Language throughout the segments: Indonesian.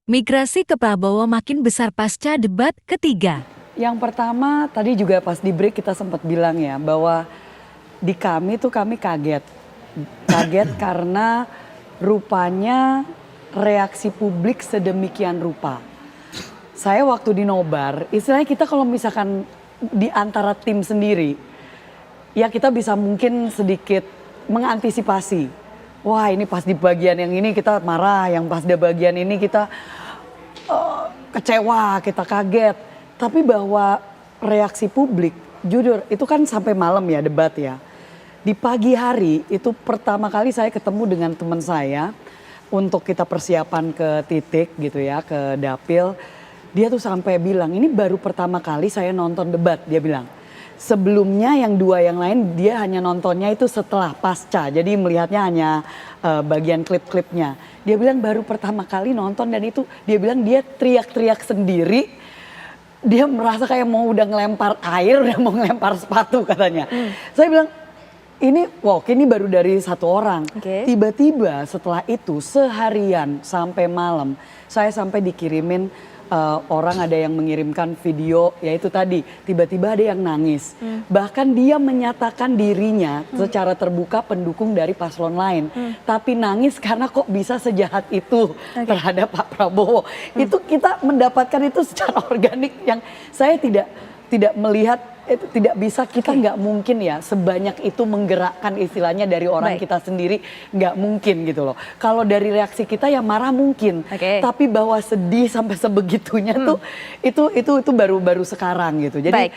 Migrasi ke Prabowo makin besar pasca debat ketiga. Yang pertama tadi juga pas di break kita sempat bilang ya bahwa di kami tuh kami kaget. Kaget karena rupanya reaksi publik sedemikian rupa. Saya waktu di nobar, istilahnya kita kalau misalkan di antara tim sendiri, ya kita bisa mungkin sedikit mengantisipasi. Wah ini pas di bagian yang ini kita marah, yang pas di bagian ini kita kecewa, kita kaget. Tapi bahwa reaksi publik, jujur itu kan sampai malam ya debat ya. Di pagi hari itu pertama kali saya ketemu dengan teman saya untuk kita persiapan ke titik gitu ya, ke dapil. Dia tuh sampai bilang ini baru pertama kali saya nonton debat, dia bilang. Sebelumnya yang dua yang lain dia hanya nontonnya itu setelah pasca. Jadi melihatnya hanya bagian klip-klipnya. Dia bilang baru pertama kali nonton dan itu dia bilang dia teriak-teriak sendiri. Dia merasa kayak mau udah ngelempar air, udah mau ngelempar sepatu katanya. Saya bilang ini baru dari satu orang. Tiba-tiba setelah itu seharian sampai malam saya sampai dikirimin orang ada yang mengirimkan video yaitu tadi tiba-tiba ada yang nangis. Bahkan dia menyatakan dirinya secara terbuka pendukung dari paslon lain. Tapi nangis karena kok bisa sejahat itu terhadap Pak Prabowo. Itu kita mendapatkan itu secara organik yang saya tidak melihat itu tidak bisa, kita nggak mungkin ya sebanyak itu menggerakkan istilahnya dari orang kita sendiri, nggak mungkin gitu loh. Kalau dari reaksi kita ya marah mungkin, tapi bahwa sedih sampai sebegitunya tuh itu baru sekarang gitu. Jadi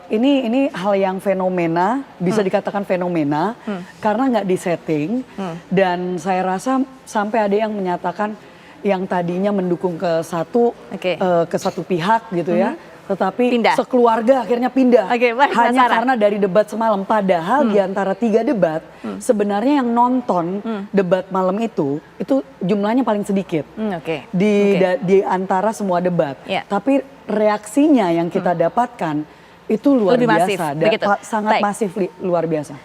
ini hal yang fenomena, bisa dikatakan fenomena karena nggak disetting dan saya rasa sampai ada yang menyatakan yang tadinya mendukung ke satu pihak gitu ya. Tetapi sekeluarga akhirnya pindah hanya karena dari debat semalam. Padahal di antara 3 debat sebenarnya yang nonton debat malam itu jumlahnya paling sedikit di antara semua debat. Tapi reaksinya yang kita dapatkan itu luar biasa, sangat masif luar biasa.